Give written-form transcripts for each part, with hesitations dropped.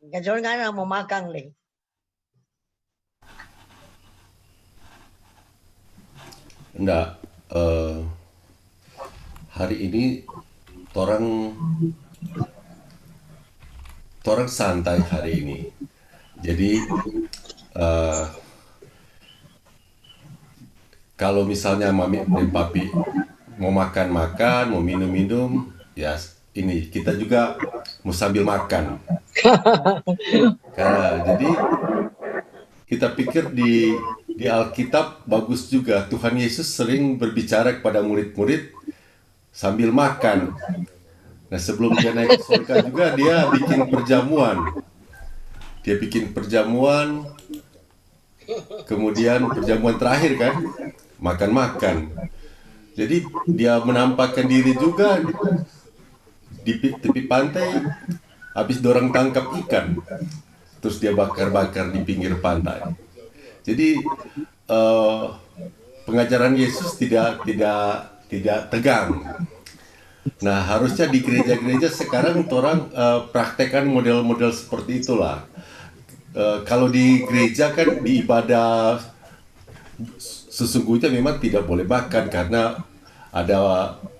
Kecuali kan mau makan nih. Enggak, hari ini orang orang santai hari ini. Jadi kalau misalnya mami dan papi mau makan-makan, mau minum-minum, ya ini kita juga mau sambil makan. Jadi kita pikir di Alkitab bagus juga Tuhan Yesus sering berbicara kepada murid-murid sambil makan. Nah, sebelum dia naik ke surga juga dia bikin perjamuan. Dia bikin perjamuan, kemudian perjamuan terakhir kan, makan-makan. Jadi dia menampakkan diri juga di tepi pantai, habis dorang tangkap ikan, terus dia bakar-bakar di pinggir pantai. Jadi eh, pengajaran Yesus tidak tegang. Nah, harusnya di gereja-gereja sekarang orang praktekkan model-model seperti itulah. Kalau di gereja kan di ibadah sesungguhnya memang tidak boleh makan karena ada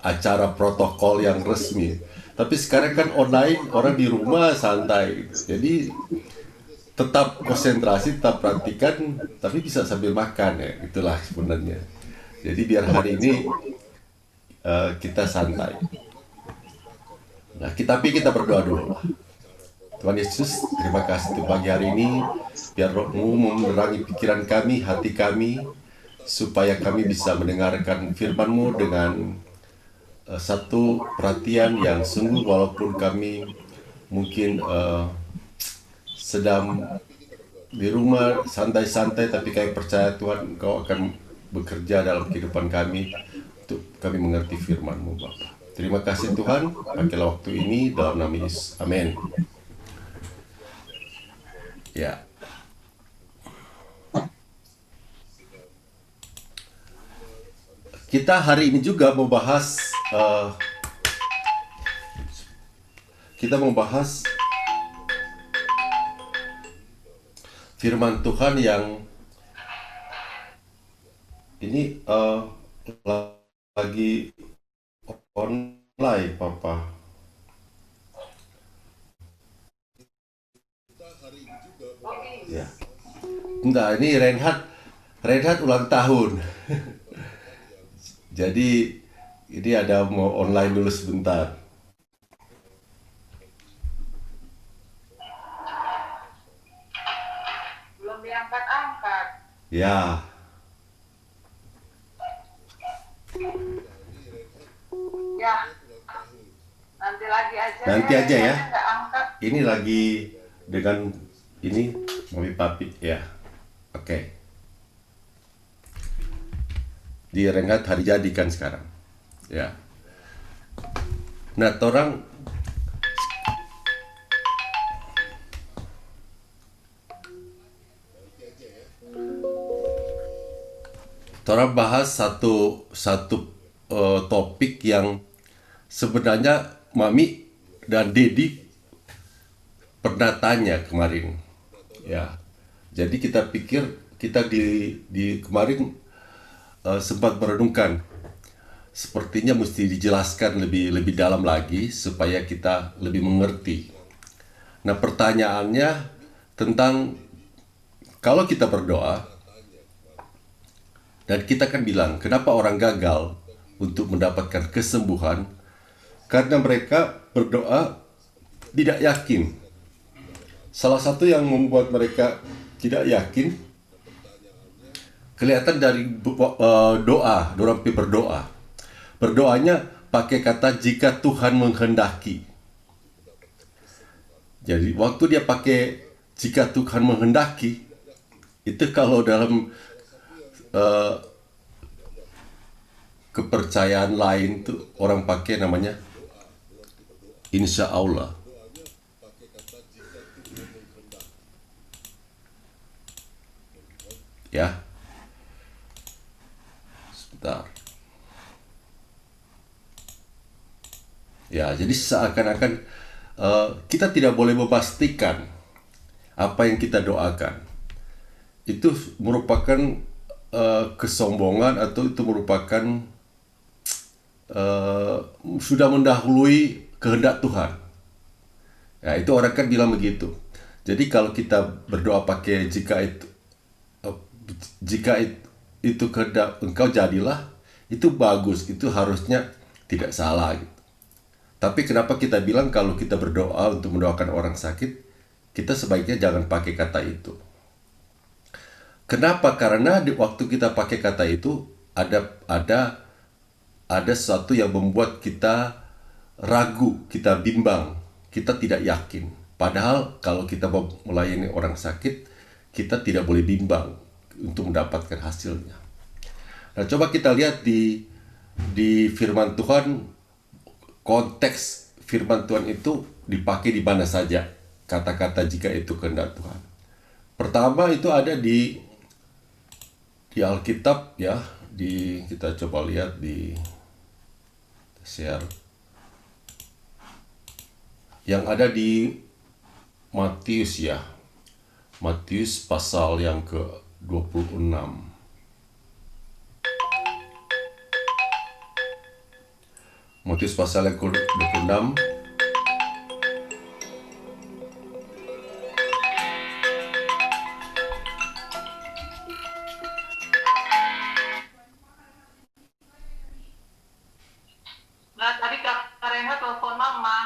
acara protokol yang resmi. Tapi sekarang kan online, orang di rumah santai. Jadi tetap konsentrasi, tetap praktikan, tapi bisa sambil makan ya. Itulah sebenarnya. Jadi biar hari ini kita santai. Nah, tapi kita berdoa dulu lah. Tuhan Yesus, terima kasih untuk pagi hari ini. Biar roh-Mu menerangi pikiran kami, hati kami, supaya kami bisa mendengarkan firman-Mu dengan satu perhatian yang sungguh, walaupun kami mungkin sedang di rumah santai-santai, tapi kami percaya Tuhan Engkau akan bekerja dalam kehidupan kami untuk kami mengerti firman-Mu Bapa. Terima kasih Tuhan, pakailah waktu ini dalam nama Yesus. Amin. Ya, kita hari ini juga mau bahas kita mau bahas firman Tuhan yang ini lagi online, Papa. Ya. Enggak, ini Reinhard ulang tahun. Jadi ini ada mau online dulu sebentar. Belum diangkat-angkat. Ya, Ya, nanti lagi aja nanti ya. aja ya. Nggak angkat. Ini lagi dengan ini mami papi ya. Oke. Di Reinhard hari jadi kan sekarang. Ya. Nah, orang bahas satu topik yang sebenarnya Mami dan Dedi pernah tanya kemarin. Ya. Jadi kita pikir kita di kemarin sempat merenungkan, sepertinya mesti dijelaskan lebih dalam lagi supaya kita lebih mengerti. Nah, pertanyaannya tentang kalau kita berdoa dan kita kan bilang, kenapa orang gagal untuk mendapatkan kesembuhan? Karena mereka berdoa tidak yakin. Salah satu yang membuat mereka tidak yakin kelihatan dari doa, orang berdoa. Berdoanya pakai kata jika Tuhan menghendaki. Jadi waktu dia pakai jika Tuhan menghendaki, itu kalau dalam eh, kepercayaan lain tuh orang pakai namanya insya Allah. Ya, sebentar. Ya, jadi seakan-akan kita tidak boleh memastikan apa yang kita doakan. Itu merupakan kesombongan atau itu merupakan sudah mendahului kehendak Tuhan. Ya, itu orang kan bilang begitu. Jadi kalau kita berdoa pakai itu kehendak engkau jadilah, itu bagus, itu harusnya tidak salah gitu. Tapi kenapa kita bilang kalau kita berdoa untuk mendoakan orang sakit, kita sebaiknya jangan pakai kata itu. Kenapa? Karena di waktu kita pakai kata itu ada sesuatu yang membuat kita ragu, kita bimbang, kita tidak yakin. Padahal kalau kita mau melayani orang sakit, kita tidak boleh bimbang untuk mendapatkan hasilnya. Nah, coba kita lihat di firman Tuhan, konteks firman Tuhan itu dipakai di mana saja kata-kata jika itu kehendak Tuhan. Pertama itu ada di Alkitab ya, kita coba lihat di share yang ada di Matius ya. Matius pasal yang ke-26. Matius pasal yang ke-26. Nah, tadi Kak Renha telepon Mama.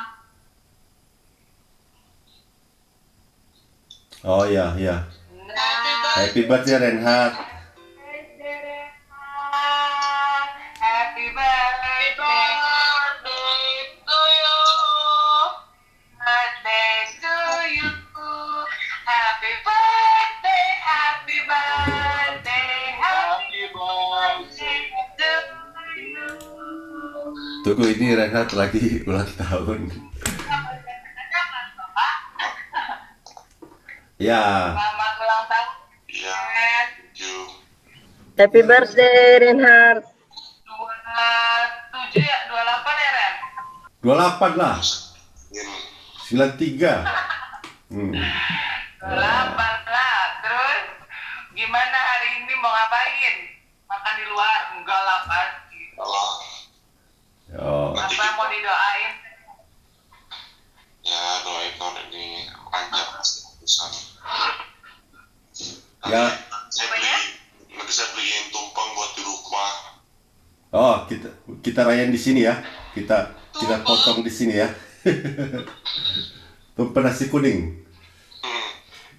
Oh ya, ya. Nah, Happy birthday Renhard. happy birthday to you. Birthday to you. Happy birthday, happy birthday, happy birthday to you. Tunggu, ini Renhard lagi ulang tahun. Ya. Selamat ulang tahun. Iya, you. Happy birthday, Reinhard. 27 ya, 28 ya, Ren? 28 lah. Ini 93. 28 lah. Terus gimana hari ini mau ngapain? Makan di luar? Enggak lah, pasti. kalau Oh. Apa yang mau didoain? ya doain tahun ini panjang urusan. Ya. Nanti saya beliin tumpeng buat di rumah. Oh, kita rayain di sini ya. Kita potong di sini ya. Tumpeng nasi kuning.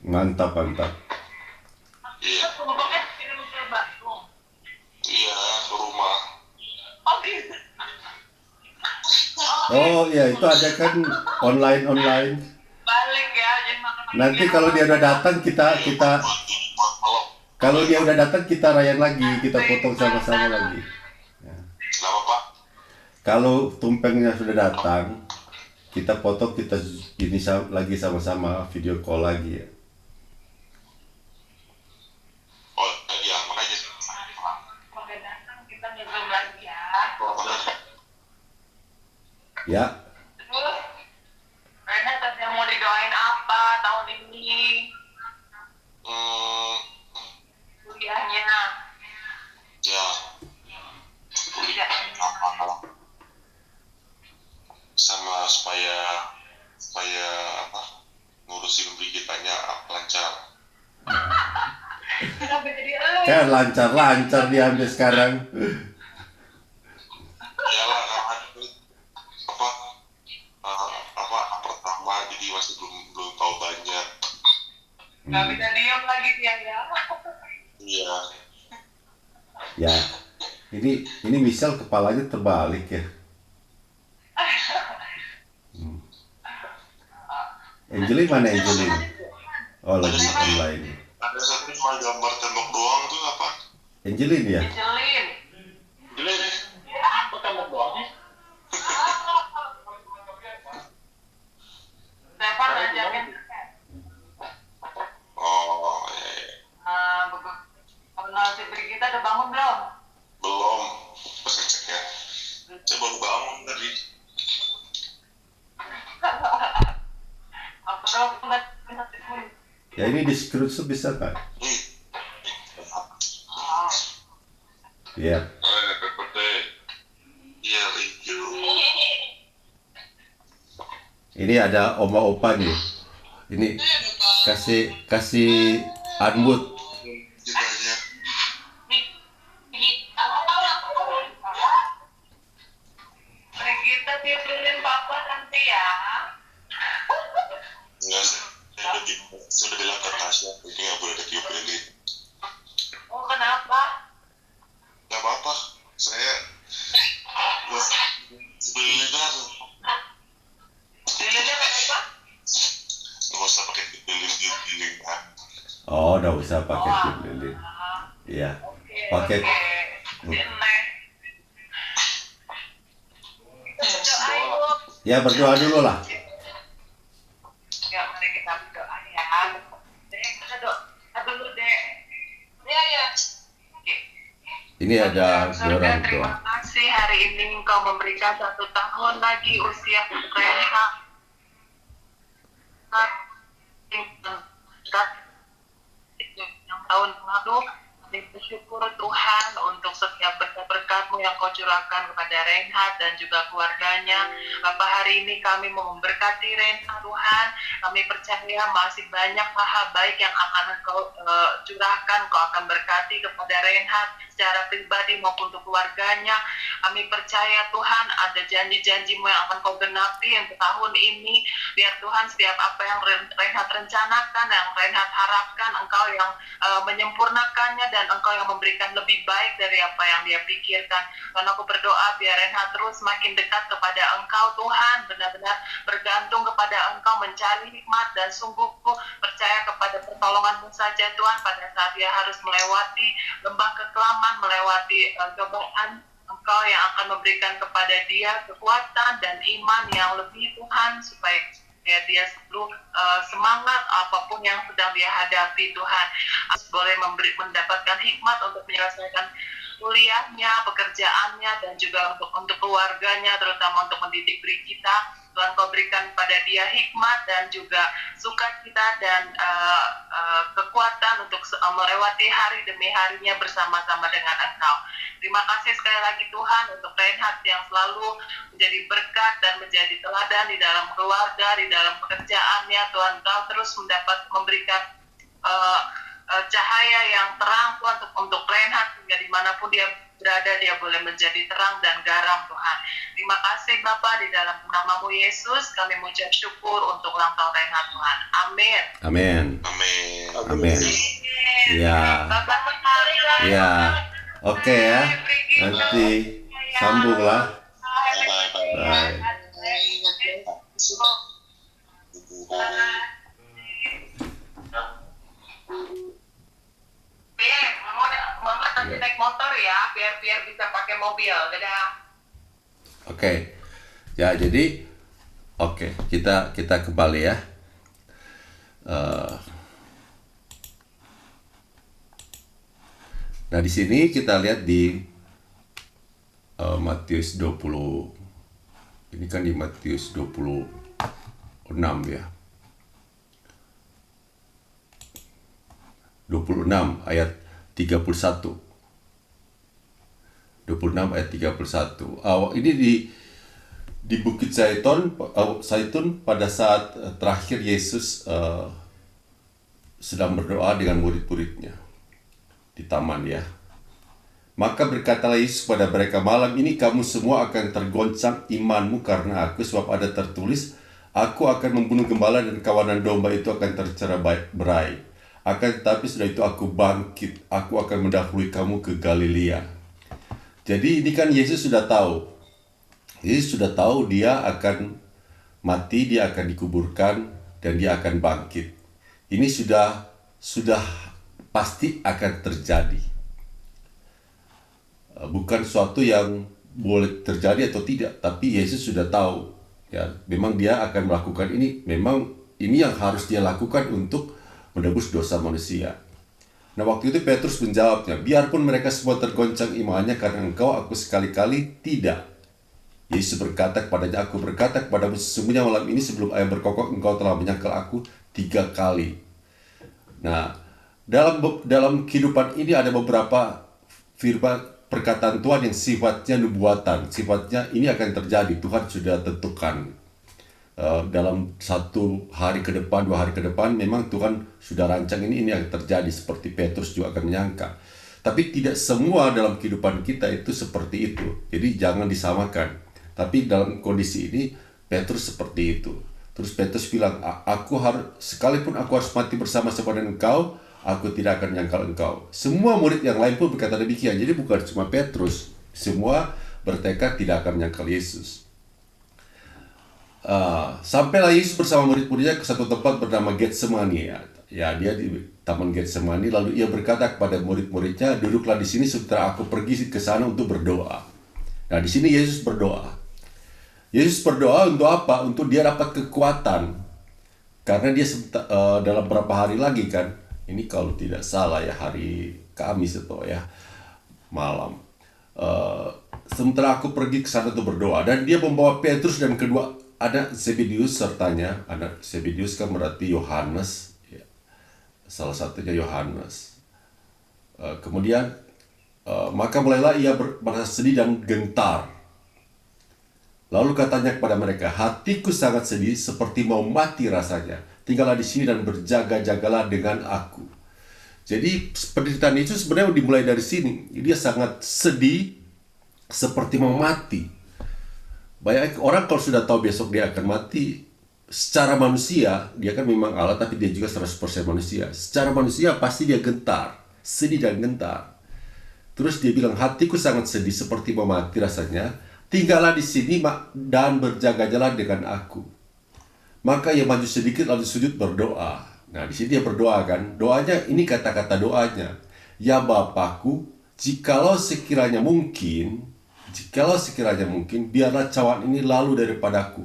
Mantap, mantap. Iya, Tumpengnya kirim ke Bandung. iya ke rumah. Oh gitu. Oh iya, itu ada kan online. Balik ya, jadi makan. Nanti kalau dia udah datang kita kalau dia udah datang kita rayain lagi, kita potong sama-sama lagi. Kenapa Pak? Kalau tumpengnya sudah datang, kita potong, kita ini lagi sama-sama video call lagi ya. Oh iya, makanya. Oke, datang kita nge-zoom lagi ya. Ya, Terus, Rena tadi mau didoain apa tahun ini? Kuliahnya. Ya. Kuliah. Sama supaya apa? Ngurusin kitanya lancar. Kenapa jadi elu? kan lancar diambil sekarang. Iyalah, apa pertama jadi masih belum tahu banyak. Gak bisa diem lagi dia ya. Iya. Ya, ini misal kepalanya terbalik ya. Angelin mana Angelin? Oh, lagi online. Ada satu cuma gambar tembok doang tuh apa? Angelin ya? Angelin. Jelek. Kok tembok doang sih? Stefan ngajakin. Oh, iya. Kalau si Brigita udah bangun belum? Belum. Pas ngecek ya. Saya baru bangun tadi. Apa kalau nggak bisa tidur? Ya ini di Scrooge bisa kan? Iya. Happy birthday. Iya, thank you. Ini ada oma opa nih. Ini kasih unmute. Ceritanya. Kita tidurin papa nanti ya. Enggak, saya udah bilang ke Tasya, ini nggak boleh ditiup lilin. Oh, kenapa? Nggak apa-apa, saya sebelumnya kan Lilinnya kenapa? nggak usah pakai lilin kan. Oh, udah usah pakai tiup lilin. Iya. Pakai. Ya berdoa dulu lah. Ya, mari kita berdoa ya. Dek, kita doa dulu, Dek. Ya, ya. Oke. Ini ada Surga, orang terima doa. kasih hari ini Engkau memberikan 1 tahun lagi usia Reinhard. Yang tahun lalu, kami bersyukur Tuhan untuk setiap berkat-berkat-Mu yang Kau curahkan kepada Reinhard dan juga keluarganya. Bapak, hari ini kami mau memberkati Reinhard Tuhan. Kami percaya masih banyak paha baik yang akan Engkau curahkan, Kau akan berkati kepada Reinhard secara pribadi maupun untuk keluarganya. Kami percaya Tuhan ada janji-janji-Mu yang akan Kau genapi untuk tahun ini. Biar Tuhan setiap apa yang Reinhard rencanakan, yang Reinhard harapkan, Engkau yang menyempurnakannya dan Engkau yang memberikan lebih baik dari apa yang dia pikirkan. Karena aku berdoa biar Reinhard terus makin dekat kepada Engkau Tuhan, benar-benar bergantung kepada Engkau, mencari hikmat dan sungguh percaya kepada pertolongan-Mu saja Tuhan pada saat dia harus melewati lembah kekelaman, melewati cobaan. Engkau yang akan memberikan kepada dia kekuatan dan iman yang lebih Tuhan, supaya dia selalu semangat apapun yang sedang dia hadapi Tuhan. Boleh mendapatkan hikmat untuk menyelesaikan kuliahnya, pekerjaannya, dan juga untuk keluarganya, terutama untuk mendidik diri kita. Tuhan, Kau berikan pada dia hikmat dan juga sukacita dan kekuatan untuk melewati hari demi harinya bersama-sama dengan Engkau. Terima kasih sekali lagi Tuhan untuk Reinhard yang selalu menjadi berkat dan menjadi teladan di dalam keluarga, di dalam pekerjaannya. Tuhan, Kau terus memberikan cahaya yang terang Tuhan untuk Reinhard, hingga dimanapun dia berada dia boleh menjadi terang dan garam Tuhan. Terima kasih Bapa, di dalam nama-Mu Yesus kami mengucap syukur untuk ulang tahun Reinhard Tuhan. Amin. Amin. Amin. Amin. Ya. Bapak, Ya. Oke ya. Nanti sambunglah. Bye. Mama nanti naik motor ya, biar bisa pakai mobil. Dadah. Oke. Ya, jadi kita kembali ya. Nah, di sini kita lihat di Matius 20. Ini kan di Matius 26 ya. 26 ayat 31. 26 ayat 31. Ini di Bukit Zaitun pada saat terakhir Yesus sedang berdoa dengan murid-muridnya di taman ya. Maka berkatalah Yesus kepada mereka, malam ini kamu semua akan tergoncang imanmu karena aku, sebab ada tertulis, aku akan membunuh gembala dan kawanan domba itu akan tercerai-berai. Akan tetapi sudah itu aku bangkit, aku akan mendahului kamu ke Galilea. Jadi ini kan Yesus sudah tahu. Yesus sudah tahu dia akan mati, dia akan dikuburkan, dan dia akan bangkit. Ini sudah pasti akan terjadi. Bukan suatu yang boleh terjadi atau tidak, tapi Yesus sudah tahu. Ya, memang dia akan melakukan ini. Memang ini yang harus dia lakukan untuk menebus dosa manusia. Nah, waktu itu Petrus menjawabnya, biarpun mereka semua tergoncang imannya karena engkau, aku sekali-kali tidak. Yesus berkata kepadanya, aku berkata kepadamu, sesungguhnya malam ini sebelum ayam berkokok engkau telah menyangkal aku 3 kali. Nah, dalam kehidupan ini ada beberapa firman perkataan Tuhan yang sifatnya nubuatan, sifatnya ini akan terjadi, Tuhan sudah tentukan. Dalam 1 hari ke depan, 2 hari ke depan, memang Tuhan sudah rancang ini akan terjadi, seperti Petrus juga akan menyangka. Tapi tidak semua dalam kehidupan kita itu seperti itu. Jadi jangan disamakan. Tapi dalam kondisi ini, Petrus seperti itu. Terus Petrus bilang, sekalipun aku harus mati bersama-sama dengan engkau, aku tidak akan menyangkal engkau. Semua murid yang lain pun berkata demikian. Jadi bukan cuma Petrus, semua bertekad tidak akan menyangkal Yesus. Sampailah Yesus bersama murid-muridnya ke satu tempat bernama Getsemani. Ya, dia di taman Getsemani. Lalu ia berkata kepada murid-muridnya, duduklah di sini sementara aku pergi ke sana untuk berdoa. Nah, di sini Yesus berdoa. Yesus berdoa untuk apa? Untuk dia dapat kekuatan. Karena dia dalam beberapa hari lagi kan, ini kalau tidak salah ya, hari Kamis atau ya malam. Sementara aku pergi ke sana untuk berdoa, dan dia membawa Petrus dan kedua anak Zebedius sertanya. Anak Zebedius kan berarti Yohanes, ya. Salah satunya Yohanes. Kemudian maka mulailah ia merasa sedih dan gentar. Lalu katanya kepada mereka, hatiku sangat sedih seperti mau mati rasanya. Tinggallah di sini dan berjaga-jagalah dengan aku. Jadi penderitaan Yesus sebenarnya dimulai dari sini. Dia sangat sedih seperti mau mati. Banyak orang kalau sudah tahu besok dia akan mati, secara manusia, dia kan memang Allah, tapi dia juga 100% manusia. Secara manusia pasti dia gentar, sedih dan gentar. Terus dia bilang, hatiku sangat sedih seperti mau mati rasanya. Tinggallah di sini dan berjaga-jaga dengan aku. Maka ia maju sedikit lalu sujud berdoa. Nah, di sini dia berdoa kan. Doanya, ini kata-kata doanya. Ya Bapakku, jikalau sekiranya mungkin, biarlah cawan ini lalu daripadaku.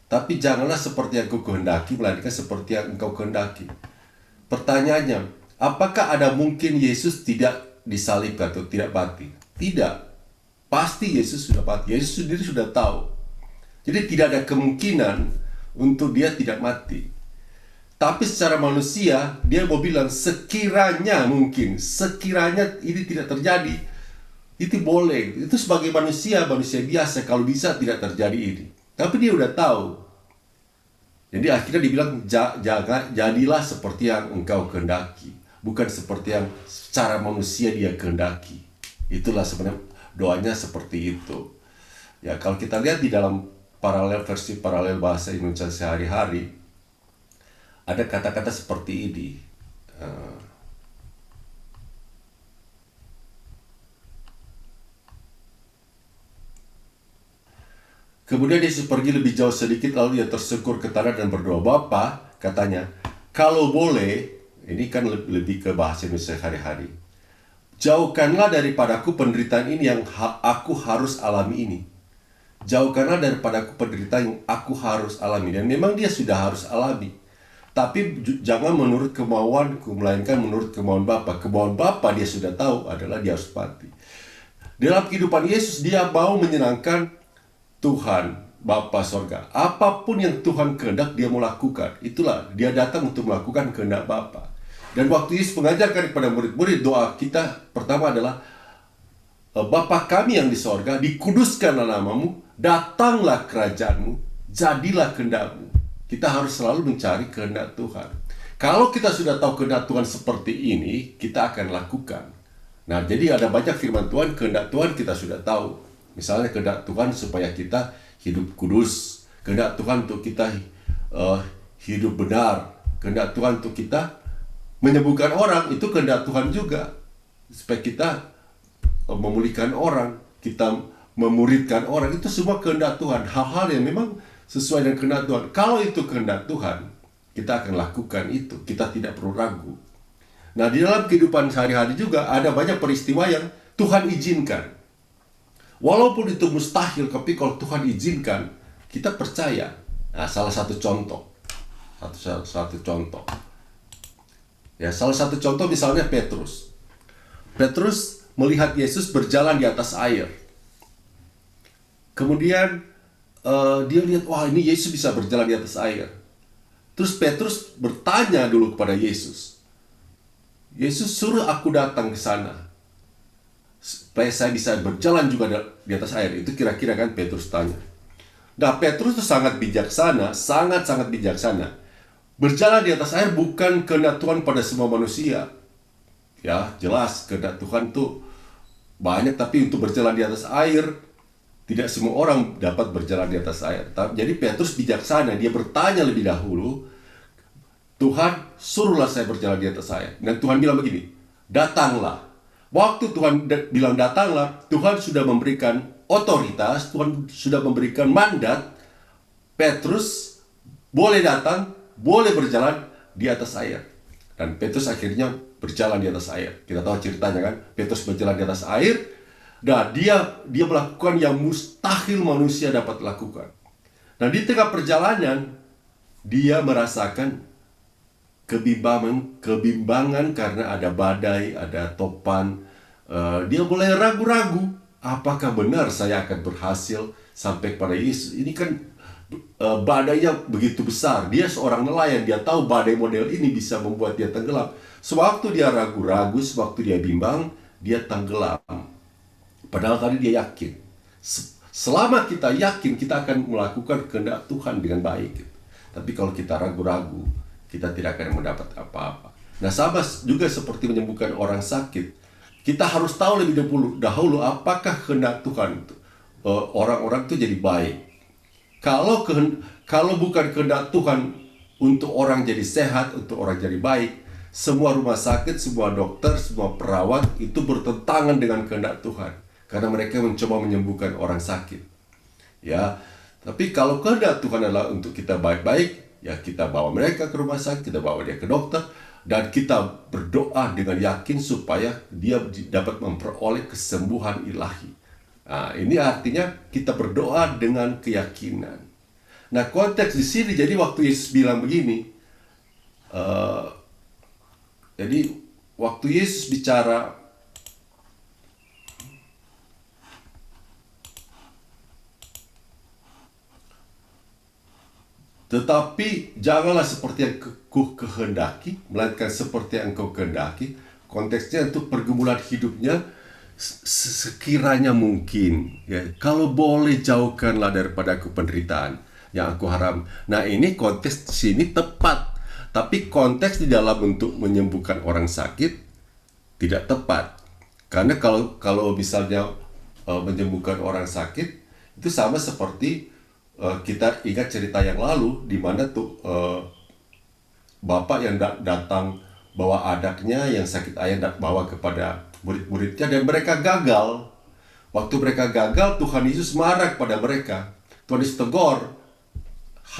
Tapi janganlah seperti yang ku kehendaki, melainkan seperti yang engkau kehendaki. Pertanyaannya, apakah ada mungkin Yesus tidak disalibkan atau tidak mati? Tidak. Pasti Yesus sudah mati. Yesus sendiri sudah tahu. Jadi tidak ada kemungkinan untuk dia tidak mati. Tapi secara manusia, dia mau bilang sekiranya mungkin, sekiranya ini tidak terjadi, itu boleh. Itu sebagai manusia biasa, kalau bisa tidak terjadi ini. Tapi dia udah tahu. Jadi akhirnya dibilang, jadilah seperti yang engkau kehendaki, bukan seperti yang secara manusia dia kehendaki. Itulah sebenarnya doanya seperti itu. Ya, kalau kita lihat di dalam versi paralel bahasa Indonesia sehari-hari, ada kata-kata seperti ini. Kemudian Yesus pergi lebih jauh sedikit, lalu ia tersungkur ke tanah dan berdoa. Bapa, katanya, kalau boleh, ini kan lebih ke bahasa Indonesia sehari-hari, jauhkanlah daripadaku penderitaan ini yang aku harus alami ini. Jauhkanlah daripadaku penderitaan yang aku harus alami. Dan memang dia sudah harus alami. Tapi jangan menurut kemauanku, melainkan menurut kemauan Bapa. Kemauan Bapa dia sudah tahu adalah dia harus mati. Dalam kehidupan Yesus, dia mau menyenangkan Tuhan, Bapa sorga. Apapun yang Tuhan kehendak, dia mau lakukan. Itulah, dia datang untuk melakukan kehendak Bapa. Dan waktu Yesus mengajarkan kepada murid-murid, doa kita pertama adalah, Bapa kami yang di sorga, dikuduskanlah namamu, datanglah kerajaanmu, jadilah kehendakmu. Kita harus selalu mencari kehendak Tuhan. Kalau kita sudah tahu kehendak Tuhan seperti ini, kita akan lakukan. Nah, jadi ada banyak firman Tuhan, kehendak Tuhan kita sudah tahu. Misalnya kehendak Tuhan supaya kita hidup kudus, kehendak Tuhan untuk kita hidup benar, kehendak Tuhan untuk kita menyembuhkan orang, itu kehendak Tuhan juga. Supaya kita memulihkan orang, kita memuridkan orang, itu semua kehendak Tuhan. Hal-hal yang memang sesuai dengan kehendak Tuhan. Kalau itu kehendak Tuhan, kita akan lakukan itu. Kita tidak perlu ragu. Nah, di dalam kehidupan sehari-hari juga ada banyak peristiwa yang Tuhan izinkan. Walaupun itu mustahil, tapi kalau Tuhan izinkan, kita percaya. Nah, salah satu contoh. Satu contoh. Ya, salah satu contoh misalnya Petrus. Petrus melihat Yesus berjalan di atas air. Kemudian dia lihat, wah ini Yesus bisa berjalan di atas air. Terus Petrus bertanya dulu kepada Yesus, Yesus suruh aku datang ke sana supaya saya bisa berjalan juga di atas air. Itu kira-kira kan Petrus tanya. Nah, Petrus itu sangat bijaksana, sangat-sangat bijaksana. Berjalan di atas air bukan kehendak Tuhan pada semua manusia. Ya, jelas kehendak Tuhan tuh banyak, tapi untuk berjalan di atas air, tidak semua orang dapat berjalan di atas air. Jadi Petrus bijaksana, dia bertanya lebih dahulu, Tuhan, suruhlah saya berjalan di atas air. Dan Tuhan bilang begini, datanglah. Waktu Tuhan bilang datanglah, Tuhan sudah memberikan otoritas, Tuhan sudah memberikan mandat, Petrus boleh datang, boleh berjalan di atas air. Dan Petrus akhirnya berjalan di atas air. Kita tahu ceritanya kan, Petrus berjalan di atas air, dan dia melakukan yang mustahil manusia dapat lakukan. Dan di tengah perjalanan, dia merasakan kebimbangan karena ada badai, ada topan. Dia mulai ragu-ragu, apakah benar saya akan berhasil sampai pada Yesus? Ini kan badainya begitu besar. Dia seorang nelayan, dia tahu badai model ini bisa membuat dia tenggelam. Sewaktu dia ragu-ragu, sewaktu dia bimbang, dia tenggelam. Padahal tadi dia yakin. Selama kita yakin, kita akan melakukan kehendak Tuhan dengan baik. Tapi kalau kita ragu-ragu, kita tidak akan mendapat apa-apa. Nah, sama juga seperti menyembuhkan orang sakit. Kita harus tahu lebih dahulu apakah kehendak Tuhan itu. Orang-orang itu jadi baik. Kalau bukan kehendak Tuhan untuk orang jadi sehat, untuk orang jadi baik, semua rumah sakit, semua dokter, semua perawat itu bertentangan dengan kehendak Tuhan. Karena mereka mencoba menyembuhkan orang sakit. Ya, tapi kalau kehendak Tuhan adalah untuk kita baik-baik, ya kita bawa mereka ke rumah sakit, kita bawa dia ke dokter, dan kita berdoa dengan yakin supaya dia dapat memperoleh kesembuhan ilahi. Nah, ini artinya kita berdoa dengan keyakinan. Nah, konteks di sini, jadi waktu Yesus bilang begini, jadi waktu Yesus bicara, tetapi janganlah seperti yang ku kehendaki, melainkan seperti yang engkau kehendaki. Konteksnya untuk pergumulan hidupnya sekiranya mungkin. Ya, kalau boleh jauhkanlah daripada aku penderitaan yang aku haram. Nah, ini konteks di sini tepat. Tapi konteks di dalam untuk menyembuhkan orang sakit tidak tepat. Karena kalau misalnya menyembuhkan orang sakit, itu sama seperti kita ingat cerita yang lalu di mana tuh bapak yang datang bawa anaknya yang sakit ayam bawa kepada murid-muridnya dan mereka gagal. Waktu mereka gagal, Tuhan Yesus marah kepada mereka. Tuhan Yesus tegur,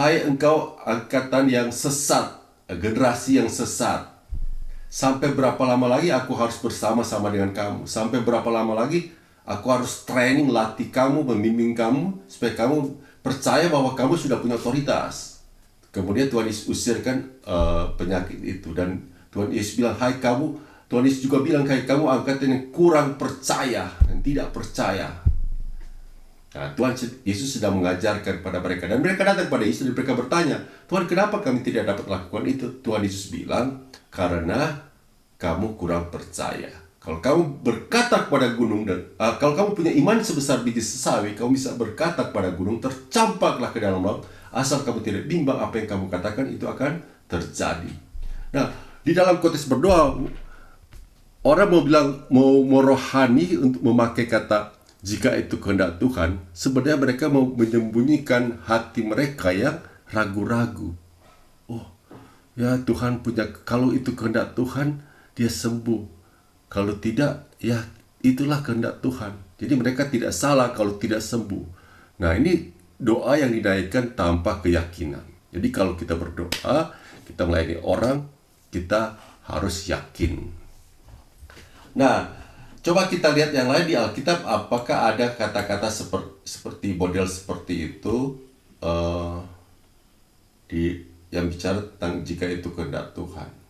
hai engkau angkatan yang sesat, generasi yang sesat. Sampai berapa lama lagi aku harus bersama-sama dengan kamu? Sampai berapa lama lagi aku harus training, latih kamu, membimbing kamu supaya kamu percaya bahwa kamu sudah punya otoritas. Kemudian Tuhan Yesus usirkan penyakit itu. Dan Tuhan Yesus bilang, hai kamu, Tuhan Yesus juga bilang, hai kamu angkatan yang kurang percaya dan tidak percaya. Nah, Tuhan Yesus sedang mengajarkan pada mereka. Dan mereka datang kepada Yesus dan mereka bertanya, Tuhan, kenapa kami tidak dapat lakukan itu? Tuhan Yesus bilang, karena kamu kurang percaya. Kalau kamu berkata kepada gunung, dan kalau kamu punya iman sebesar biji sesawi, kamu bisa berkata kepada gunung, tercampaklah ke dalam laut, asal kamu tidak bimbang apa yang kamu katakan, itu akan terjadi. Nah, di dalam konteks berdoa, orang mau bilang, mau rohani untuk memakai kata, jika itu kehendak Tuhan, sebenarnya mereka mau menyembunyikan hati mereka yang ragu-ragu. Oh, ya Tuhan punya, kalau itu kehendak Tuhan, dia sembuh. Kalau tidak, ya itulah kehendak Tuhan. Jadi mereka tidak salah kalau tidak sembuh. Nah, ini doa yang dinaikkan tanpa keyakinan. Jadi kalau kita berdoa, kita melayani orang, kita harus yakin. Nah, coba kita lihat yang lain di Alkitab, apakah ada kata-kata seperti model seperti itu yang bicara tentang jika itu kehendak Tuhan.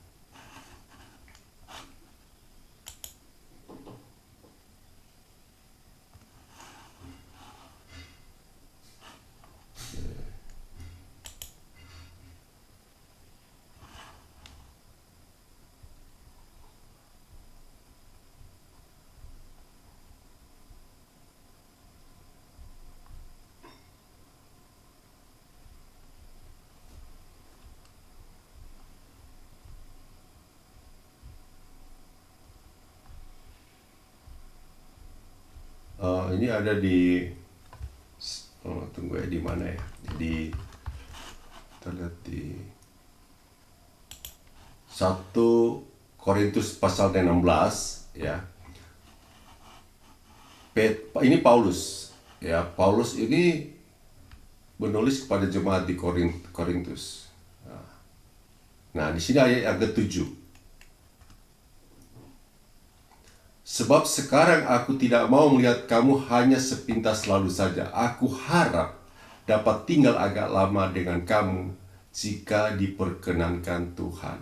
Ini ada di tunggu ya, di mana ya? Di kita lihat di 1 Korintus pasal 16 ya. Ini Paulus ya. Paulus ini menulis kepada jemaat di Korintus. Nah, di sini ayat yang ke-7. Sebab sekarang aku tidak mau melihat kamu hanya sepintas lalu saja. Aku harap dapat tinggal agak lama dengan kamu jika diperkenankan Tuhan.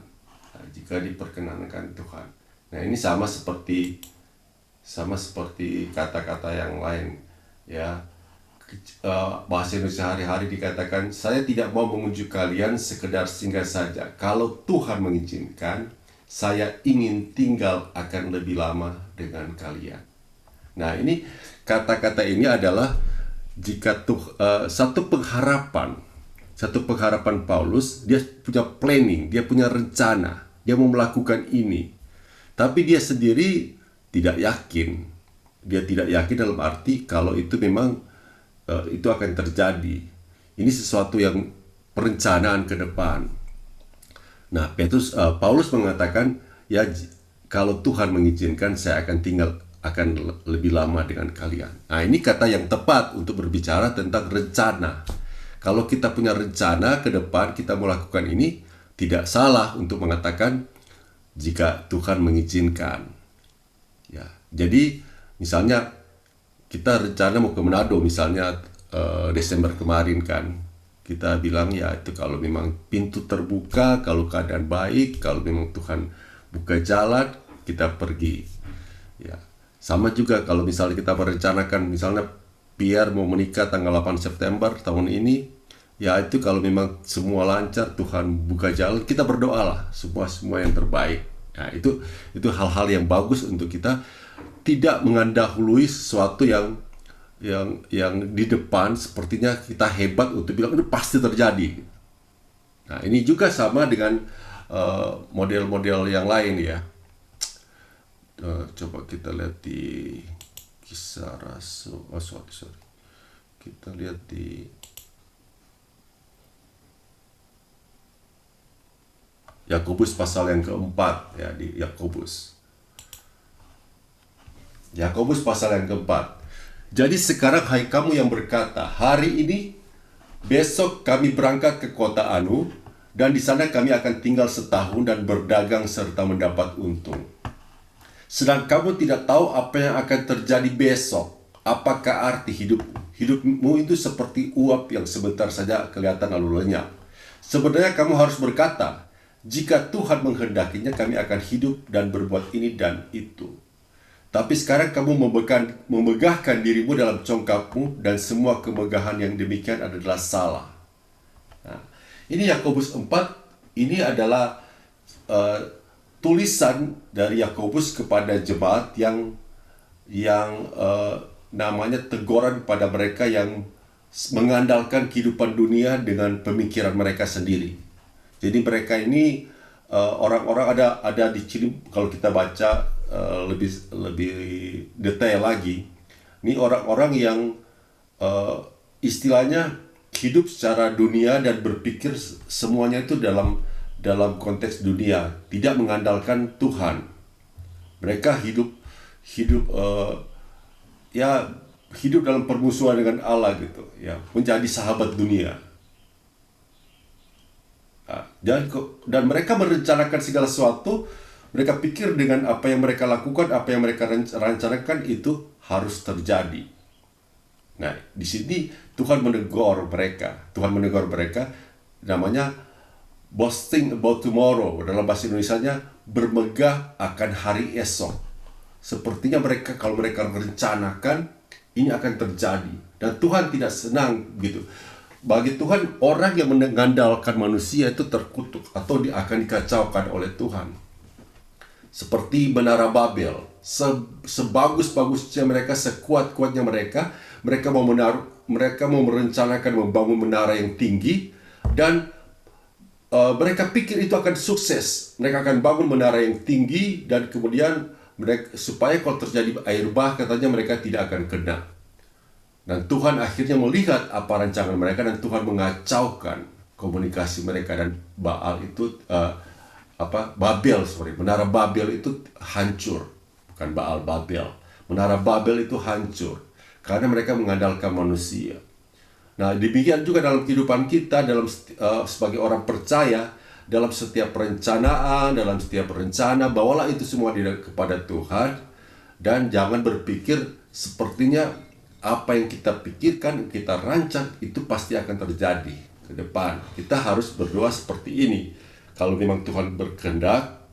Nah, jika diperkenankan Tuhan. Nah, ini sama seperti kata-kata yang lain ya. Bahasa Indonesia hari-hari dikatakan, saya tidak mau mengunjungi kalian sekedar singgah saja. Kalau Tuhan mengizinkan, saya ingin tinggal akan lebih lama dengan kalian. Nah, ini kata-kata ini adalah satu pengharapan Paulus. Dia punya planning, dia punya rencana, dia mau melakukan ini. Tapi dia sendiri tidak yakin. Dia tidak yakin dalam arti kalau itu memang itu akan terjadi. Ini sesuatu yang perencanaan ke depan. Nah, Paulus mengatakan, ya kalau Tuhan mengizinkan, saya akan lebih lama dengan kalian. Nah, ini kata yang tepat untuk berbicara tentang rencana. Kalau kita punya rencana ke depan, kita melakukan ini, tidak salah untuk mengatakan jika Tuhan mengizinkan. Ya, jadi misalnya kita rencana mau ke Manado misalnya Desember kemarin kan. Kita bilang ya itu kalau memang pintu terbuka, kalau keadaan baik, kalau memang Tuhan buka jalan, kita pergi. Ya. Sama juga kalau misalnya kita merencanakan misalnya Pierre mau menikah tanggal 8 September tahun ini, ya itu kalau memang semua lancar, Tuhan buka jalan, kita berdoalah semua yang terbaik. Nah, itu hal-hal yang bagus untuk kita tidak mendahului sesuatu yang di depan sepertinya kita hebat untuk bilang itu pasti terjadi. Nah, ini juga sama dengan model-model yang lain ya. Coba kita lihat di Kisah Rasul. Sorry. Kita lihat di Yakobus pasal yang keempat ya, di Yakobus pasal yang keempat. Jadi sekarang hai kamu yang berkata, hari ini, besok kami berangkat ke kota Anu, dan di sana kami akan tinggal setahun dan berdagang serta mendapat untung. Sedang kamu tidak tahu apa yang akan terjadi besok. Apakah arti hidupmu itu seperti uap yang sebentar saja kelihatan lalu lenyap. Sebenarnya kamu harus berkata, jika Tuhan menghendakinya kami akan hidup dan berbuat ini dan itu. Tapi sekarang kamu memegahkan dirimu dalam congkakmu dan semua kemegahan yang demikian adalah salah. Nah, ini Yakobus 4, ini adalah tulisan dari Yakobus kepada jemaat yang namanya teguran pada mereka yang mengandalkan kehidupan dunia dengan pemikiran mereka sendiri. Jadi mereka ini orang-orang ada di sini kalau kita baca lebih detail lagi. Ini orang-orang yang istilahnya hidup secara dunia dan berpikir semuanya itu dalam konteks dunia, tidak mengandalkan Tuhan. Mereka hidup dalam permusuhan dengan Allah gitu, ya, menjadi sahabat dunia. Dan mereka merencanakan segala sesuatu. Mereka pikir dengan apa yang mereka lakukan, apa yang mereka rencanakan itu harus terjadi. Nah, di sini Tuhan menegur mereka. Namanya boasting about tomorrow. Dalam bahasa Indonesianya bermegah akan hari esok. Sepertinya kalau mereka merencanakan ini akan terjadi. Dan Tuhan tidak senang gitu. Bagi Tuhan, orang yang mengandalkan manusia itu terkutuk atau akan dikacaukan oleh Tuhan. Seperti Menara Babel, sebagus-bagusnya mereka, sekuat-kuatnya mereka mau merencanakan membangun menara yang tinggi dan mereka pikir itu akan sukses. Mereka akan bangun menara yang tinggi dan kemudian supaya kalau terjadi air bah katanya mereka tidak akan kena. Dan Tuhan akhirnya melihat apa rancangan mereka dan Tuhan mengacaukan komunikasi mereka, dan Baal itu Menara Babel itu hancur, bukan Baal, Babel. Menara Babel itu hancur karena mereka mengandalkan manusia. Nah, demikian juga dalam kehidupan kita, sebagai orang percaya, dalam setiap perencanaan, dalam setiap rencana, bawalah itu semua kepada Tuhan, dan jangan berpikir sepertinya apa yang kita pikirkan, kita rancang, itu pasti akan terjadi ke depan. Kita harus berdoa seperti ini. Kalau memang Tuhan berkehendak,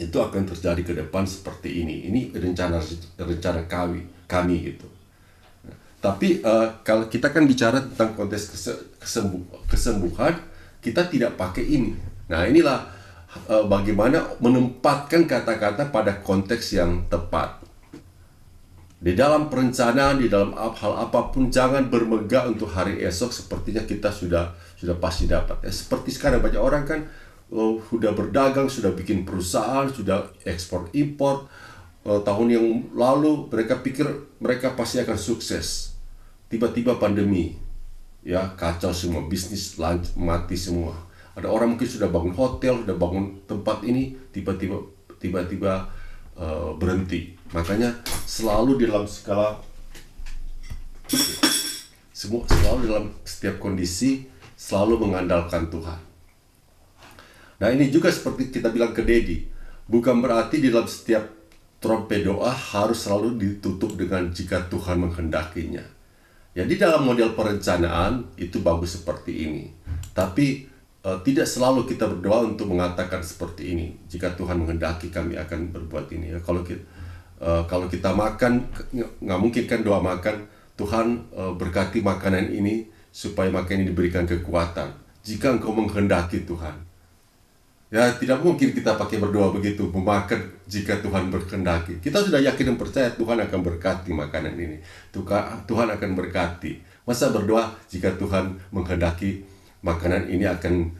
itu akan terjadi ke depan seperti ini. Ini rencana kami gitu. Tapi kalau kita kan bicara tentang konteks kesembuhan, kita tidak pakai ini. Nah, inilah bagaimana menempatkan kata-kata pada konteks yang tepat. Di dalam perencanaan, di dalam hal apapun, jangan bermegah untuk hari esok sepertinya kita sudah pasti dapat. Seperti sekarang banyak orang kan sudah berdagang, sudah bikin perusahaan, sudah ekspor impor. Tahun yang lalu mereka pikir mereka pasti akan sukses. Tiba-tiba pandemi, ya kacau semua, bisnis mati semua. Ada orang mungkin sudah bangun hotel, sudah bangun tempat ini, tiba-tiba berhenti. Makanya selalu dalam setiap kondisi selalu mengandalkan Tuhan. Nah, ini juga seperti kita bilang ke Dedi, bukan berarti di dalam setiap trompet doa harus selalu ditutup dengan jika Tuhan menghendakinya. Jadi dalam model perencanaan itu bagus seperti ini, tapi tidak selalu kita berdoa untuk mengatakan seperti ini. Jika Tuhan menghendaki, kami akan berbuat ini. Ya, kalau kita makan, nggak mungkin kan doa makan, Tuhan berkati makanan ini supaya makanan ini diberikan kekuatan. Jika Engkau menghendaki Tuhan. Ya, tidak mungkin kita pakai berdoa begitu, memakan jika Tuhan berkehendaki. Kita sudah yakin dan percaya Tuhan akan berkati makanan ini. Tuhan akan berkati. Masa berdoa jika Tuhan menghendaki makanan ini akan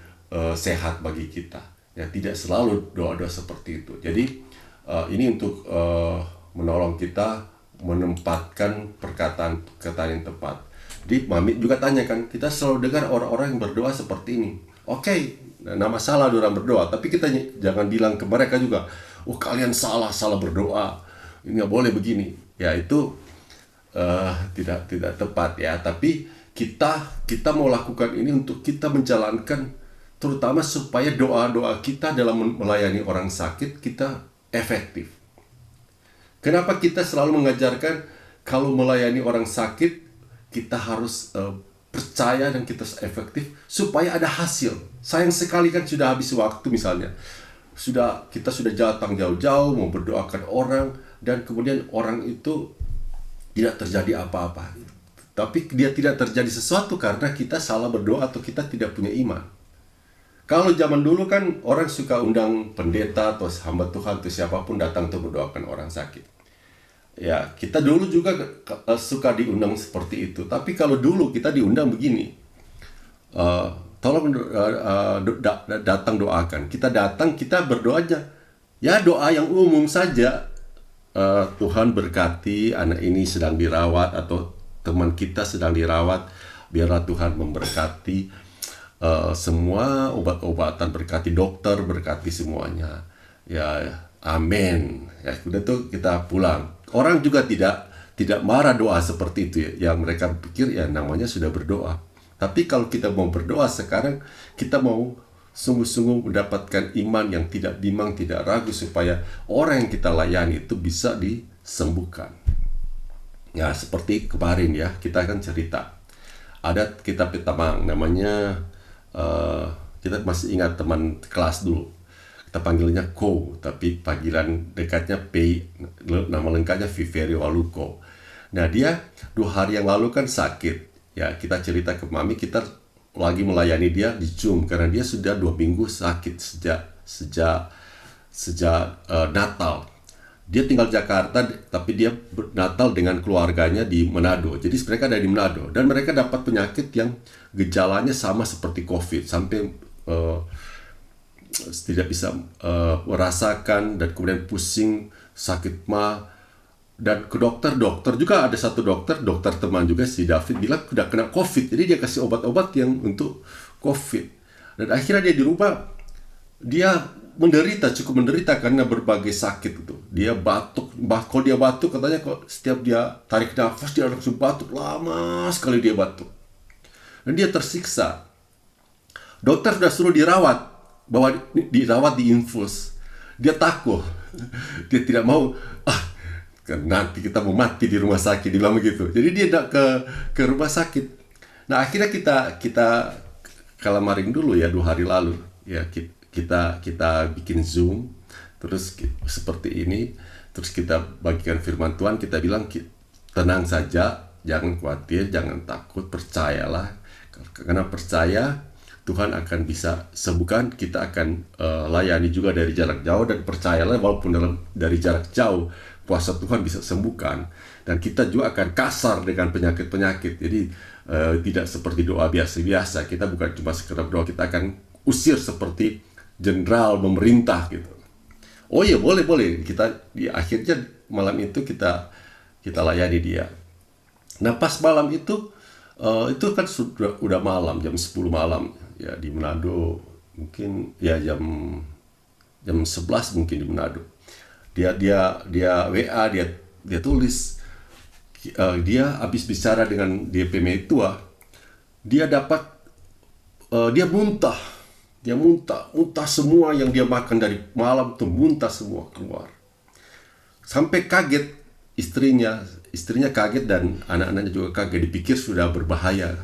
sehat bagi kita. Ya, tidak selalu doa-doa seperti itu. Jadi ini untuk menolong kita menempatkan perkataan yang tepat. Jadi Mami juga tanyakan, kita selalu dengar orang-orang yang berdoa seperti ini. Oke, nah masalah orang berdoa, tapi kita jangan bilang ke mereka juga, kalian salah berdoa, ini nggak boleh begini. Ya, itu tidak tepat ya. Tapi kita mau lakukan ini untuk kita menjalankan, terutama supaya doa-doa kita dalam melayani orang sakit kita efektif. Kenapa kita selalu mengajarkan kalau melayani orang sakit kita harus percaya dan kita efektif supaya ada hasil. Sayang sekali kan sudah habis waktu misalnya. Kita sudah datang jauh-jauh mau berdoakan orang dan kemudian orang itu tidak terjadi apa-apa. Tapi dia tidak terjadi sesuatu karena kita salah berdoa atau kita tidak punya iman. Kalau zaman dulu kan orang suka undang pendeta atau hamba Tuhan atau siapapun datang untuk mendoakan orang sakit. Ya, kita dulu juga suka diundang seperti itu. Tapi kalau dulu kita diundang begini, tolong datang doakan. Kita datang, kita berdoa aja. Ya, doa yang umum saja. Tuhan berkati anak ini sedang dirawat atau teman kita sedang dirawat. Biarlah Tuhan memberkati semua obat-obatan, berkati dokter, berkati semuanya. Ya, amin. Ya, udah tuh kita pulang. Orang juga tidak marah doa seperti itu ya. Yang mereka pikir ya namanya sudah berdoa. Tapi kalau kita mau berdoa sekarang, kita mau sungguh-sungguh mendapatkan iman yang tidak bimbang, tidak ragu, supaya orang yang kita layani itu bisa disembuhkan. Ya, seperti kemarin ya, kita akan cerita. Ada kitab Tamang, namanya kita masih ingat teman kelas dulu. Kita panggilnya Ko, tapi panggilan dekatnya P, nama lengkapnya Viverio Waluko. Nah, dia 2 hari yang lalu kan sakit. Ya, kita cerita ke Mami, kita lagi melayani dia di Zoom karena dia sudah 2 minggu sakit sejak Natal. Dia tinggal Jakarta, tapi dia Natal dengan keluarganya di Manado. Jadi mereka ada di Manado dan mereka dapat penyakit yang gejalanya sama seperti COVID, sampai tidak bisa merasakan dan kemudian pusing, sakit Dan ke dokter juga ada satu dokter teman juga si David bilang udah kena COVID, jadi dia kasih obat-obat yang untuk COVID. Dan akhirnya dia di rumah, dia cukup menderita karena berbagai sakit itu. Dia batuk, kalau dia batuk katanya kok setiap dia tarik nafas dia langsung batuk, lama sekali dia batuk. Dan dia tersiksa. Dokter sudah suruh dirawat, dirawat di infus. Dia takut, dia tidak mau. Nanti kita mau mati di rumah sakit, dia bilang begitu. Jadi dia tidak ke rumah sakit. Nah akhirnya kita kalamaring dulu ya 2 hari lalu ya, kita bikin Zoom terus seperti ini, terus kita bagikan firman Tuhan, kita bilang tenang saja, jangan khawatir, jangan takut, percayalah, karena percaya Tuhan akan bisa sembuhkan, kita akan layani juga dari jarak jauh, dan percayalah walaupun dari jarak jauh kuasa Tuhan bisa sembuhkan. Dan kita juga akan kasar dengan penyakit-penyakit. Jadi tidak seperti doa biasa-biasa. Kita bukan cuma sekedar doa, kita akan usir seperti jenderal memerintah gitu. Oh iya, boleh. Kita di akhirnya malam itu kita layani dia. Nah pas malam itu kan udah malam, jam 10 malam ya di Manado, mungkin ya jam 11 mungkin di Manado. Dia WA, dia tulis, dia habis bicara dengan DP Metua, dia muntah semua yang dia makan dari malam tuh, muntah semua keluar. Sampai kaget istrinya kaget dan anak-anaknya juga kaget, dipikir sudah berbahaya.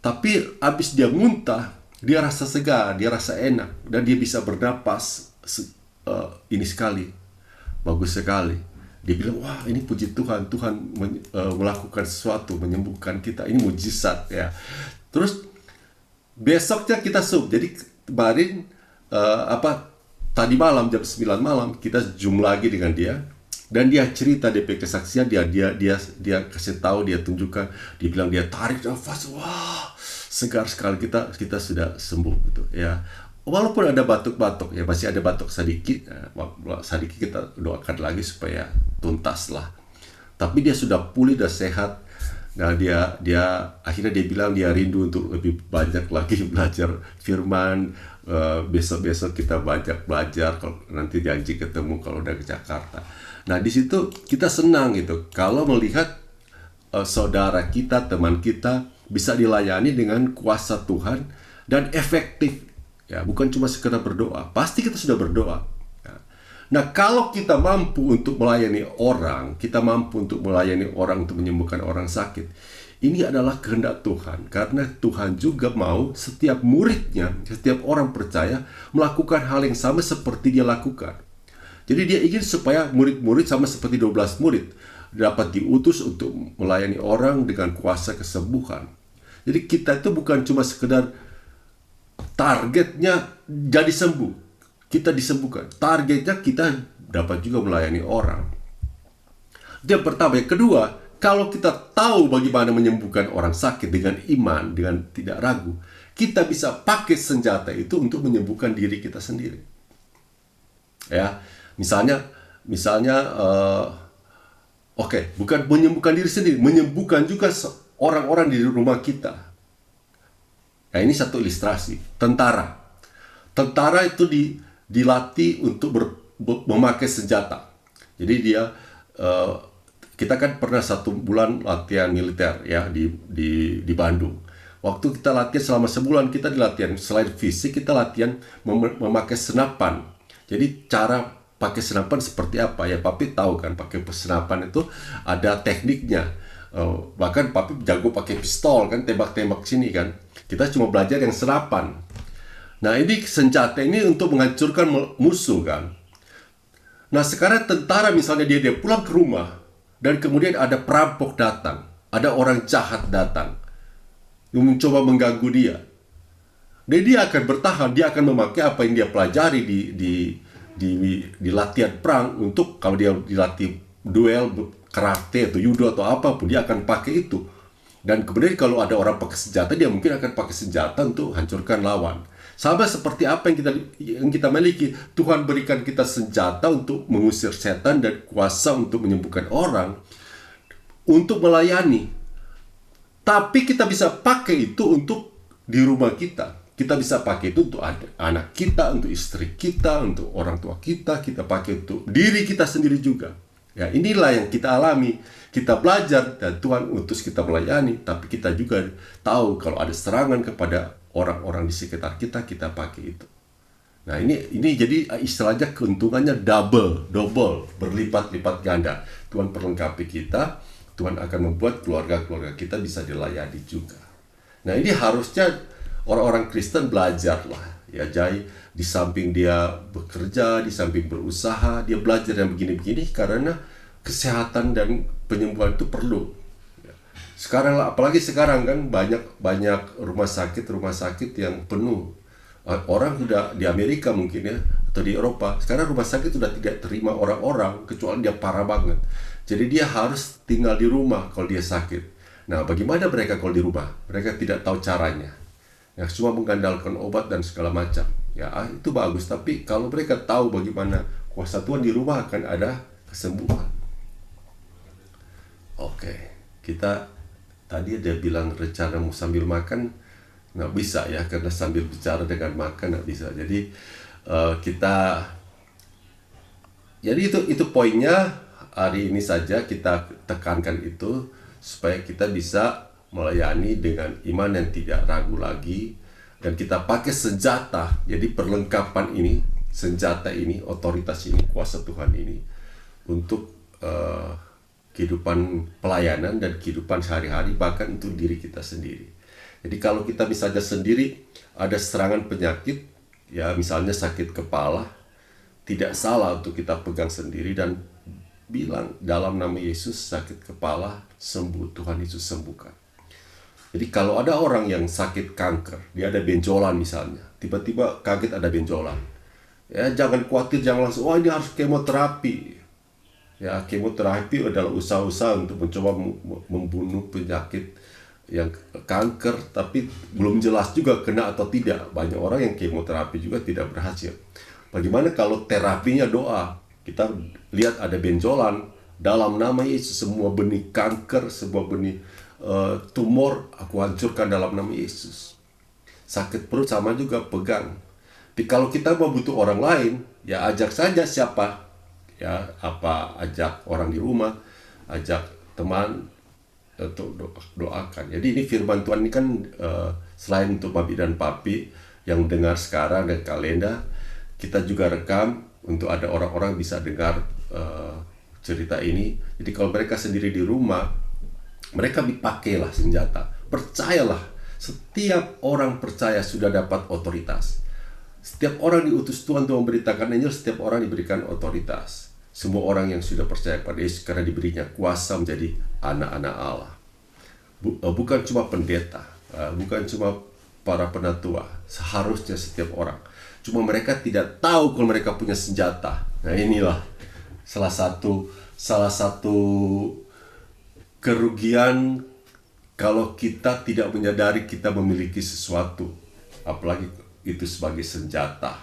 Tapi habis dia muntah, dia rasa segar, dia rasa enak, dan dia bisa bernapas ini sekali. Bagus sekali. Dia bilang, wah ini puji Tuhan, melakukan sesuatu, menyembuhkan kita, ini mujizat ya. Terus besoknya kita Zoom. Jadi kemarin tadi malam jam 9 malam kita Zoom lagi dengan dia, dan dia cerita DP kesaksian, dia kasih tahu, dia tunjukkan, dia bilang dia tarik nafas, wah segar sekali, kita sudah sembuh gitu ya. Walaupun ada batuk-batuk ya, masih ada batuk sedikit kita doakan lagi supaya tuntas lah. Tapi dia sudah pulih, sudah sehat. Nah dia akhirnya dia bilang dia rindu untuk lebih banyak lagi belajar firman. Besok kita banyak belajar, kalau nanti janji ketemu kalau udah ke Jakarta. Nah di situ kita senang gitu kalau melihat saudara kita, teman kita bisa dilayani dengan kuasa Tuhan dan efektif. Ya, bukan cuma sekedar berdoa. Pasti kita sudah berdoa. Nah, kalau kita mampu untuk melayani orang, untuk menyembuhkan orang sakit, ini adalah kehendak Tuhan. Karena Tuhan juga mau setiap muridnya, setiap orang percaya melakukan hal yang sama seperti dia lakukan. Jadi dia ingin supaya murid-murid sama seperti 12 murid dapat diutus untuk melayani orang dengan kuasa kesembuhan. Jadi kita itu bukan cuma sekedar targetnya jadi sembuh, kita disembuhkan. Targetnya kita dapat juga melayani orang. Itu yang pertama. Yang kedua, kalau kita tahu bagaimana menyembuhkan orang sakit dengan iman, dengan tidak ragu, kita bisa pakai senjata itu untuk menyembuhkan diri kita sendiri. Ya, misalnya, bukan menyembuhkan diri sendiri, menyembuhkan juga orang-orang di rumah kita. Nah, ini satu ilustrasi. Tentara itu dilatih untuk memakai senjata. Jadi kita kan pernah 1 bulan latihan militer ya di Bandung. Waktu kita latihan selama sebulan, kita dilatihan selain fisik, kita latihan memakai senapan. Jadi cara pakai senapan seperti apa ya? Papi tahu kan, pakai senapan itu ada tekniknya. Bahkan Papi jago pakai pistol kan, tembak-tembak sini kan. Kita cuma belajar yang senapan. Nah ini senjata ini untuk menghancurkan musuh kan. Nah sekarang tentara misalnya dia pulang ke rumah, dan kemudian ada perampok datang, ada orang jahat datang yang mencoba mengganggu dia. Dan dia akan bertahan, dia akan memakai apa yang dia pelajari di latihan perang, untuk kalau dia dilatih duel, karate atau judo atau apapun, dia akan pakai itu. Dan kemudian kalau ada orang pakai senjata, dia mungkin akan pakai senjata untuk hancurkan lawan. Sama seperti apa yang kita miliki. Tuhan berikan kita senjata untuk mengusir setan dan kuasa untuk menyembuhkan orang, untuk melayani. Tapi kita bisa pakai itu untuk di rumah kita. Kita bisa pakai itu untuk anak kita, untuk istri kita, untuk orang tua kita. Kita pakai untuk diri kita sendiri juga. Ya, inilah yang kita alami. Kita belajar dan Tuhan utus kita melayani. Tapi kita juga tahu kalau ada serangan kepada orang-orang di sekitar kita, kita pakai itu. Nah, ini jadi istilahnya keuntungannya double, berlipat-lipat ganda. Tuhan perlengkapi kita, Tuhan akan membuat keluarga-keluarga kita bisa dilayani juga. Nah, ini harusnya orang-orang Kristen belajar lah. Ya, jadi di samping dia bekerja, di samping berusaha, dia belajar yang begini-begini karena kesehatan dan penyembuhan itu perlu. Sekarang lah, apalagi sekarang kan banyak rumah sakit yang penuh. Orang sudah di Amerika mungkin ya, atau di Eropa. Sekarang rumah sakit sudah tidak terima orang-orang kecuali dia parah banget. Jadi dia harus tinggal di rumah kalau dia sakit. Nah, bagaimana mereka kalau di rumah? Mereka tidak tahu caranya. Ya, cuma mengandalkan obat dan segala macam. Ya, itu bagus. Tapi kalau mereka tahu bagaimana kuasa Tuhan di rumah, akan ada kesembuhan. Oke, kita tadi dia bilang rencana mau sambil makan, nggak bisa ya, karena sambil bicara dengan makan nggak bisa. Jadi jadi itu poinnya hari ini saja kita tekankan itu, supaya kita bisa melayani dengan iman yang tidak ragu lagi, dan kita pakai senjata. Jadi perlengkapan ini, senjata ini, otoritas ini, kuasa Tuhan ini untuk kehidupan pelayanan dan kehidupan sehari-hari, bahkan untuk diri kita sendiri. Jadi kalau kita misalnya sendiri ada serangan penyakit, ya misalnya sakit kepala, tidak salah untuk kita pegang sendiri dan bilang dalam nama Yesus sakit kepala sembuh, Tuhan Yesus sembuhkan. Jadi kalau ada orang yang sakit kanker, dia ada benjolan misalnya, tiba-tiba kaget ada benjolan, ya jangan khawatir, jangan langsung, oh ini harus kemoterapi. Ya, kemoterapi adalah usaha-usaha untuk mencoba membunuh penyakit yang kanker, tapi belum jelas juga kena atau tidak. Banyak orang yang kemoterapi juga tidak berhasil. Bagaimana kalau terapinya doa? Kita lihat ada benjolan, dalam nama Yesus semua benih kanker, semua benih tumor, aku hancurkan dalam nama Yesus. Sakit perut sama juga, pegang. Tapi kalau kita mau butuh orang lain, ya ajak saja siapa. Ya, ajak orang di rumah, ajak teman untuk doakan. Jadi ini firman Tuhan ini kan selain untuk Mami dan Papi yang dengar sekarang dan kalenda, kita juga rekam untuk ada orang-orang bisa dengar cerita ini. Jadi kalau mereka sendiri di rumah, mereka dipakailah senjata. Percayalah, setiap orang percaya sudah dapat otoritas. Setiap orang diutus Tuhan untuk memberitakan Injil, setiap orang diberikan otoritas. Semua orang yang sudah percaya pada Yesus karena diberinya kuasa menjadi anak-anak Allah. Bukan cuma pendeta, bukan cuma para penatua, seharusnya setiap orang. Cuma mereka tidak tahu kalau mereka punya senjata. Nah, inilah salah satu kerugian kalau kita tidak menyadari kita memiliki sesuatu, apalagi itu sebagai senjata.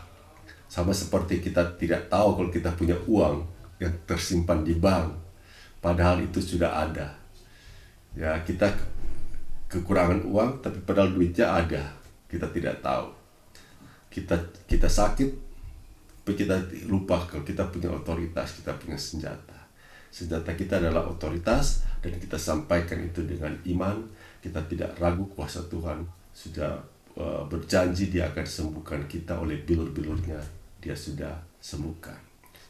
Sama seperti kita tidak tahu kalau kita punya uang yang tersimpan di bank, padahal itu sudah ada. Ya, kita kekurangan uang, tapi padahal duitnya ada, kita tidak tahu. Kita sakit, tapi kita lupa kalau kita punya otoritas, kita punya senjata. Senjata kita adalah otoritas, dan kita sampaikan itu dengan iman. Kita tidak ragu, kuasa Tuhan sudah berjanji Dia akan sembuhkan kita oleh bilur-bilurnya, Dia sudah sembuhkan.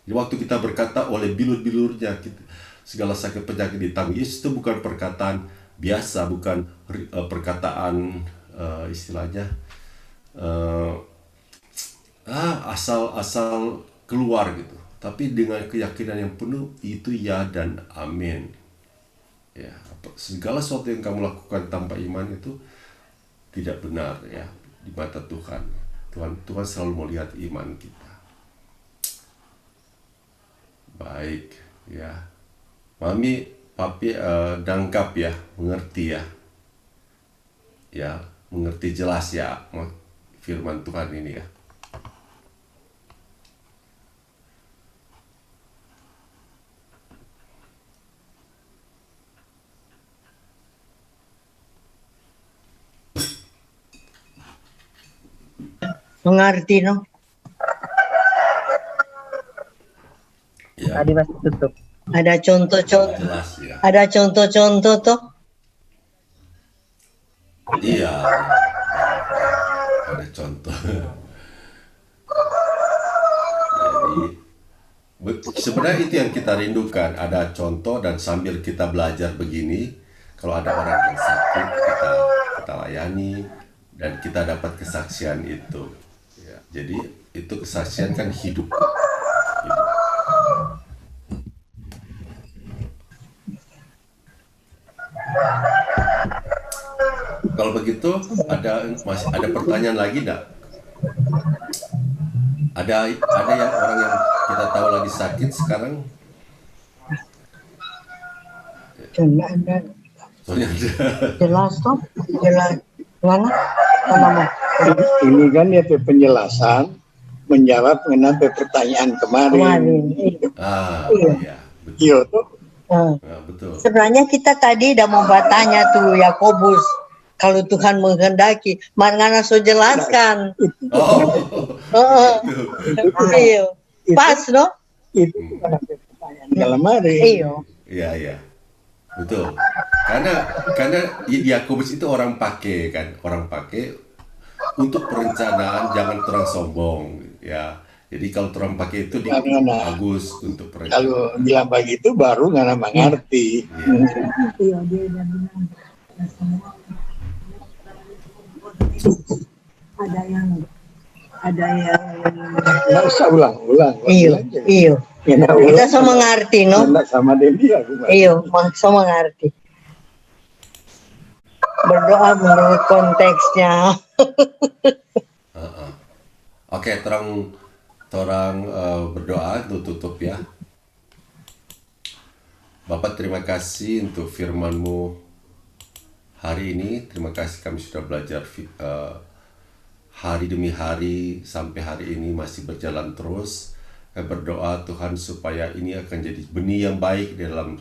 Jadi waktu kita berkata oleh bilur-bilurnya segala sakit penyakit ditanggung, Yesus itu bukan perkataan biasa, bukan perkataan istilahnya asal keluar gitu, tapi dengan keyakinan yang penuh, itu ya dan amin. Ya, segala sesuatu yang kamu lakukan tanpa iman itu tidak benar ya di mata Tuhan. Tuhan selalu melihat iman kita. Baik, ya. Mami, Papi dangkap ya, mengerti ya. Ya, mengerti jelas ya. firman Tuhan ini ya. Mengerti, no? Ya, Tadi masih tutup. Ada contoh-contoh, jelas ya. ada contoh-contoh tuh. Iya, ada contoh. Jadi sebenarnya itu yang kita rindukan, ada contoh, dan sambil kita belajar begini, kalau ada orang yang sakit kita layani dan kita dapat kesaksian itu. Ya, jadi itu kesaksian kan hidup. Kalau begitu masih ada pertanyaan lagi enggak? Ada yang orang yang kita tahu lagi sakit sekarang? Ada. Soalnya ada. Jelas tuh, jelas. Mana? Mana mau? Ini kan ya penjelasan menjawab mengenai pertanyaan kemarin. Iya, betul. Iya tuh. Betul. Sebenarnya kita tadi udah mau bertanya tuh Yakobus, kalau Tuhan menghendaki, mana so jelaskan. Iya, pas no? Itu bukan pertanyaan dalam hari. Iya. Betul. Karena Yakobus itu orang pakai untuk perencanaan, jangan terang sombong ya. Jadi kalau orang pakai itu bagus untuk perencanaan. Kalau bilang begitu baru nggak mengerti. Iya, dia udah bilang. Ada yang Nggak usah ulang. Iya. Kita sama ngerti, no? Nggak sama dia. Iya, sama ngerti. Berdoa menurut konteksnya. Oke, terang berdoa untuk tutup ya. Bapak, terima kasih untuk firman-Mu hari ini. Terima kasih kami sudah belajar hari demi hari sampai hari ini masih berjalan terus. Kami berdoa Tuhan supaya ini akan jadi benih yang baik dalam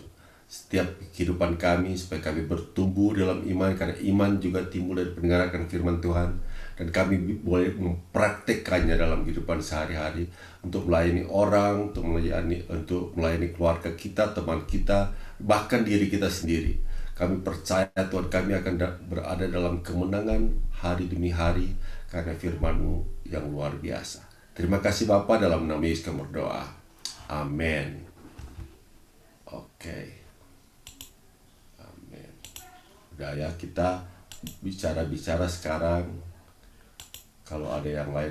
setiap kehidupan kami, supaya kami bertumbuh dalam iman, karena iman juga timbul dari pendengaran firman Tuhan, dan kami boleh mempraktekkannya dalam kehidupan sehari-hari untuk melayani orang, untuk melayani keluarga kita, teman kita, bahkan diri kita sendiri. Kami percaya Tuhan, kami akan berada dalam kemenangan hari demi hari karena firman-Mu yang luar biasa. Terima kasih Bapa, dalam nama Yesus kami berdoa. Amin. Oke. Amin. Udah ya, kita bicara sekarang. Kalau ada yang lain